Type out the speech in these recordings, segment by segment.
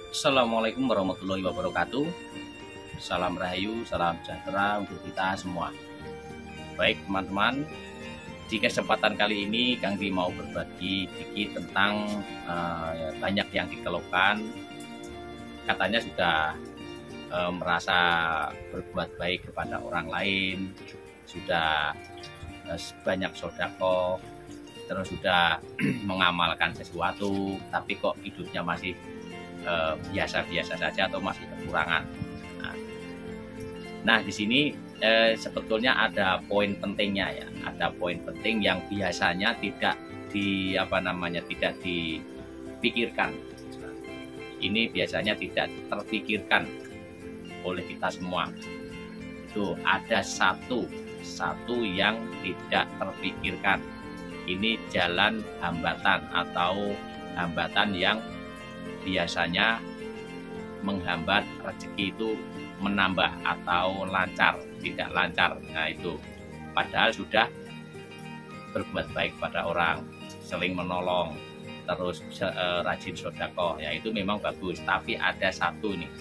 Assalamualaikum warahmatullahi wabarakatuh. Salam rahayu, salam sejahtera untuk kita semua. Baik teman-teman, di kesempatan kali ini Kang Di mau berbagi sedikit tentang banyak yang dikeluhkan. Katanya sudah merasa berbuat baik kepada orang lain, sudah banyak sedekah, terus sudah mengamalkan sesuatu, tapi kok hidupnya masih biasa-biasa saja atau masih kekurangan. Nah, di sini sebetulnya ada poin pentingnya ya, ada poin penting yang biasanya tidak tidak dipikirkan. Ini biasanya tidak terpikirkan oleh kita semua. Itu ada satu yang tidak terpikirkan. Ini jalan hambatan atau hambatan yang biasanya menghambat rezeki itu menambah atau lancar, tidak lancar. Nah itu, padahal sudah berbuat baik pada orang, sering menolong, terus rajin sedekah, ya itu memang bagus. Tapi ada satu nih,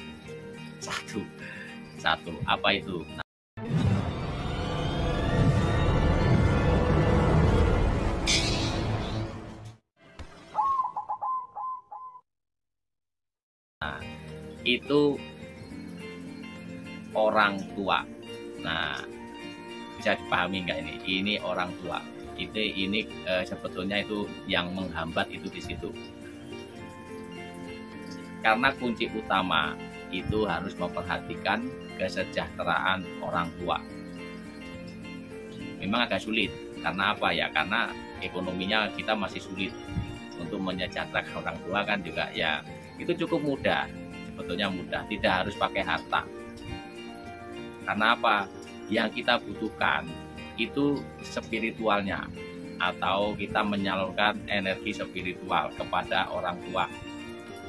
satu apa itu? Nah, itu orang tua. Nah, bisa dipahami nggak ini? Ini orang tua. Ini sebetulnya itu yang menghambat itu di situ. Karena kunci utama itu harus memperhatikan kesejahteraan orang tua. Memang agak sulit. Karena apa ya? Karena ekonominya kita masih sulit untuk menyejahterakan orang tua kan juga ya. Itu cukup mudah, sebetulnya mudah, tidak harus pakai harta. Karena apa? Yang kita butuhkan itu spiritualnya, atau kita menyalurkan energi spiritual kepada orang tua,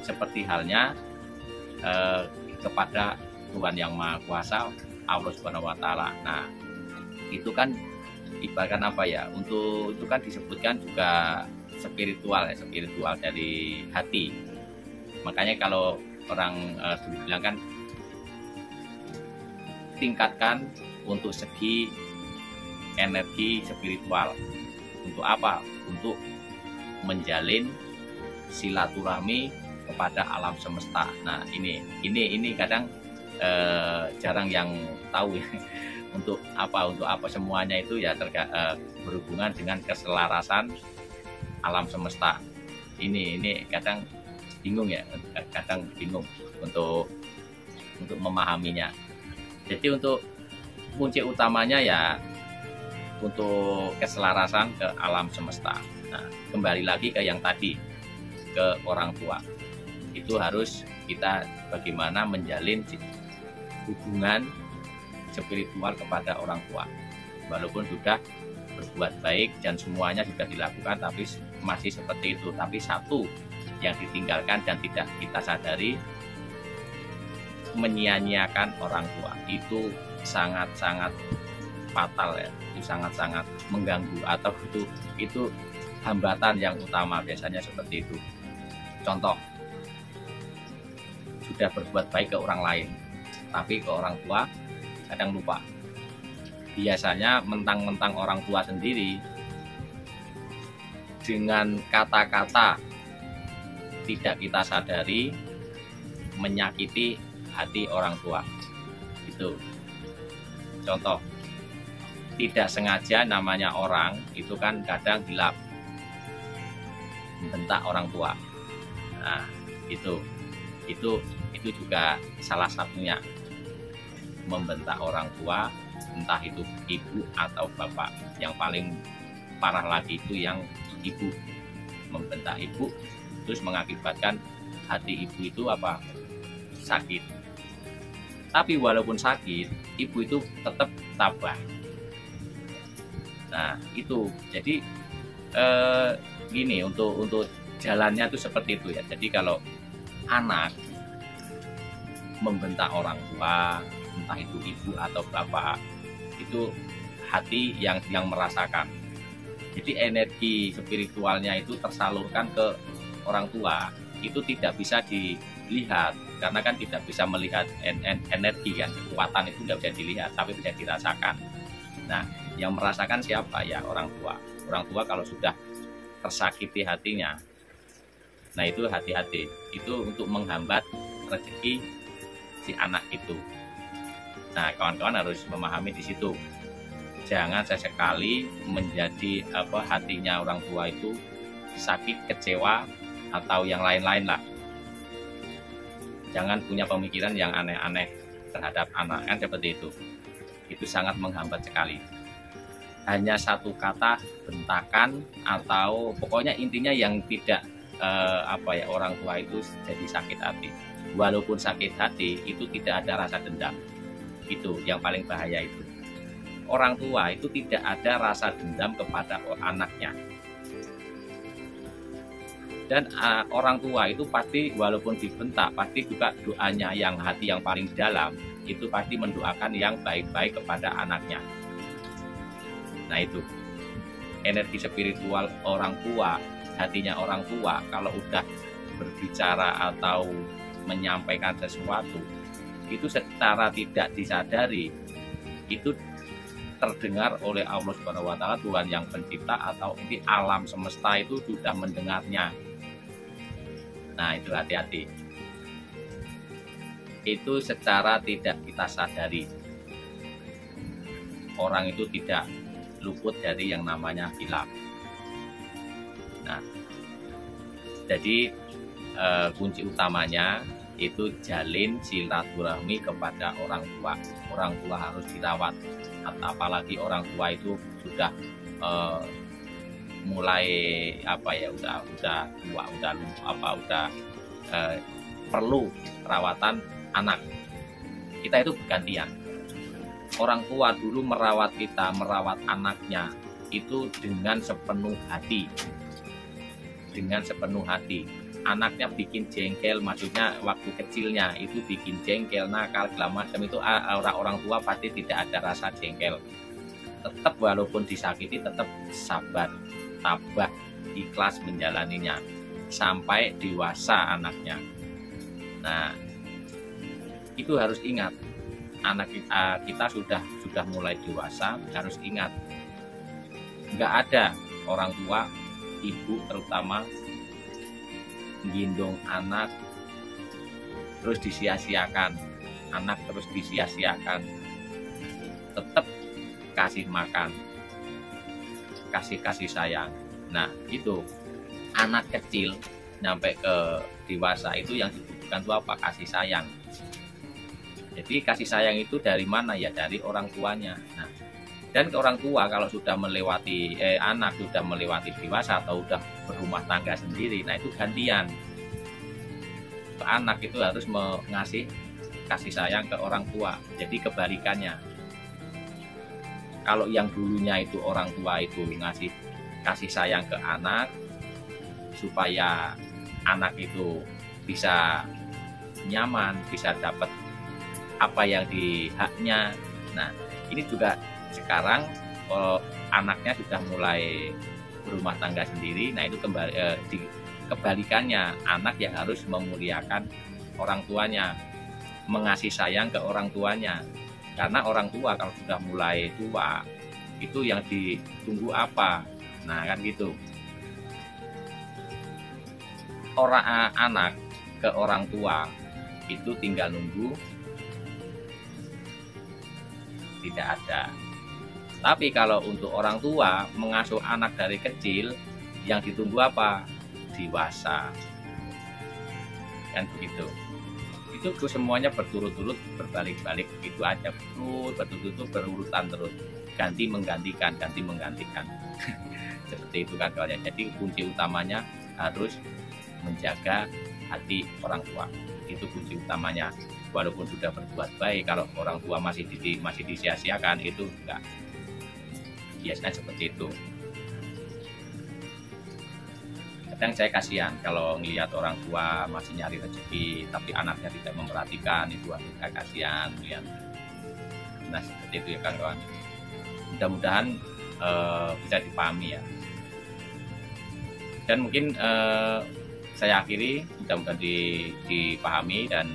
seperti halnya kepada Tuhan Yang Maha Kuasa, Allah Subhanahu Wa Taala. Nah, itu kan ibaratkan apa ya? Untuk itu kan disebutkan juga spiritual ya, spiritual dari hati. Makanya kalau orang dulu bilang kan, tingkatkan untuk segi energi spiritual. Untuk apa? Untuk menjalin silaturahmi kepada alam semesta. Nah ini kadang jarang yang tahu ya. Untuk apa semuanya itu ya berhubungan dengan keselarasan alam semesta. Ini kadang bingung ya, kadang bingung untuk memahaminya. Jadi untuk kunci utamanya ya untuk keselarasan ke alam semesta. Nah, kembali lagi ke yang tadi, ke orang tua. Itu harus kita bagaimana menjalin hubungan spiritual kepada orang tua. Walaupun sudah berbuat baik dan semuanya sudah dilakukan, tapi masih seperti itu. Tapi satu yang ditinggalkan dan tidak kita sadari, menyia-nyiakan orang tua. Itu sangat-sangat fatal ya, itu sangat-sangat mengganggu, atau itu hambatan yang utama biasanya seperti itu. Contoh, sudah berbuat baik ke orang lain, tapi ke orang tua kadang lupa. Biasanya mentang-mentang orang tua sendiri, dengan kata-kata tidak kita sadari menyakiti hati orang tua. Itu contoh, tidak sengaja, namanya orang itu kan kadang hilap, membentak orang tua. Nah itu juga salah satunya, membentak orang tua, entah itu ibu atau bapak. Yang paling parah lagi itu yang ibu, membentak ibu, terus mengakibatkan hati ibu itu sakit. Tapi walaupun sakit, ibu itu tetap tabah. Nah itu jadi gini, untuk jalannya itu seperti itu ya. Jadi kalau anak membentak orang tua, entah itu ibu atau bapak, itu hati yang merasakan. Jadi energi spiritualnya itu tersalurkan ke orang tua. itu tidak bisa dilihat, karena kan tidak bisa melihat energi kan, kekuatan itu tidak bisa dilihat tapi bisa dirasakan. Nah, yang merasakan siapa? Ya orang tua. Orang tua kalau sudah tersakiti hatinya, nah itu hati-hati, itu untuk menghambat rezeki si anak itu. Nah, kawan-kawan harus memahami di situ. Jangan sesekali menjadi hatinya orang tua itu sakit, kecewa, atau yang lain-lain lah. Jangan punya pemikiran yang aneh-aneh terhadap anak, kan seperti itu. Itu sangat menghambat sekali. Hanya satu kata, bentakan, atau pokoknya intinya yang tidak orang tua itu jadi sakit hati. Walaupun sakit hati, itu tidak ada rasa dendam. Itu yang paling bahaya itu. Orang tua itu tidak ada rasa dendam kepada anaknya. Dan orang tua itu pasti walaupun dibentak, pasti juga doanya yang hati yang paling dalam itu pasti mendoakan yang baik-baik kepada anaknya. Nah itu energi spiritual orang tua, hatinya orang tua kalau udah berbicara atau menyampaikan sesuatu itu secara tidak disadari itu terdengar oleh Allah Subhanahu wa Ta'ala, Tuhan yang pencipta atau ini alam semesta itu sudah mendengarnya. Nah itu hati-hati, itu secara tidak kita sadari. Orang itu tidak luput dari yang namanya hilaf. Nah jadi kunci utamanya itu jalin silaturahmi kepada orang tua. Orang tua harus dirawat, apalagi orang tua itu sudah mulai udah tua, udah perlu perawatan anak. Kita itu bergantian. Orang tua dulu merawat kita, merawat anaknya itu dengan sepenuh hati. Dengan sepenuh hati. Anaknya bikin jengkel, maksudnya waktu kecilnya itu bikin jengkel, nakal, segala macam itu orang tua pasti tidak ada rasa jengkel. Tetap walaupun disakiti tetap sabar, tabah, ikhlas menjalaninya sampai dewasa anaknya. Nah itu harus ingat, anak kita sudah mulai dewasa, harus ingat nggak ada orang tua, ibu terutama gendong anak terus disia-siakan, anak terus disia-siakan. Tetap kasih makan, kasih sayang. Nah itu anak kecil sampai ke dewasa itu yang dibutuhkan itu apa? Kasih sayang. Jadi kasih sayang itu dari mana? Ya dari orang tuanya. Nah, dan orang tua kalau sudah melewati anak sudah melewati dewasa atau sudah berumah tangga sendiri, nah itu gantian. Anak itu harus mengasih kasih sayang ke orang tua. Jadi kebalikannya. Kalau yang dulunya itu orang tua itu ngasih kasih sayang ke anak supaya anak itu bisa nyaman, bisa dapat apa yang di haknya. Nah, ini juga sekarang kalau anaknya sudah mulai berumah tangga sendiri, nah itu kembali kebalikannya, anak yang harus memuliakan orang tuanya, mengasih sayang ke orang tuanya. Karena orang tua kalau sudah mulai tua itu yang ditunggu apa? Nah kan gitu. Orang anak ke orang tua itu tinggal nunggu, tidak ada. Tapi kalau untuk orang tua mengasuh anak dari kecil, yang ditunggu apa? Dewasa. Kan begitu. Itu semuanya berturut-turut, berbalik-balik, begitu aja, betul-betul berurutan terus. Ganti menggantikan. Seperti itu kan kawannya. Jadi kunci utamanya harus menjaga hati orang tua. Itu kunci utamanya. Walaupun sudah berbuat baik, kalau orang tua masih disia-siakan, itu enggak. Biasanya seperti itu. Kadang saya kasihan kalau ngelihat orang tua masih nyari rezeki tapi anaknya tidak memperhatikan, itu agak kasihan lihat. Nah seperti itu ya kawan. Mudah-mudahan bisa dipahami ya. Dan mungkin saya akhiri, mudah-mudahan dipahami dan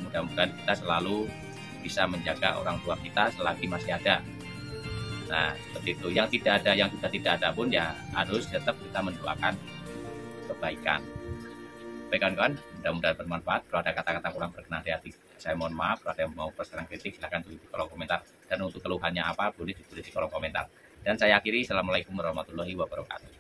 mudah-mudahan kita selalu bisa menjaga orang tua kita selagi masih ada. Nah, seperti itu. Yang tidak ada, yang sudah tidak ada pun ya harus tetap kita mendoakan kebaikan. Baik kawan-kawan, mudah-mudahan bermanfaat. Kalau ada kata-kata kurang berkenan di hati, saya mohon maaf. Kalau ada yang mau pesan kritik, silahkan tulis di kolom komentar. Dan untuk keluhannya apa, boleh ditulis di kolom komentar. Dan saya akhiri, Assalamualaikum warahmatullahi wabarakatuh.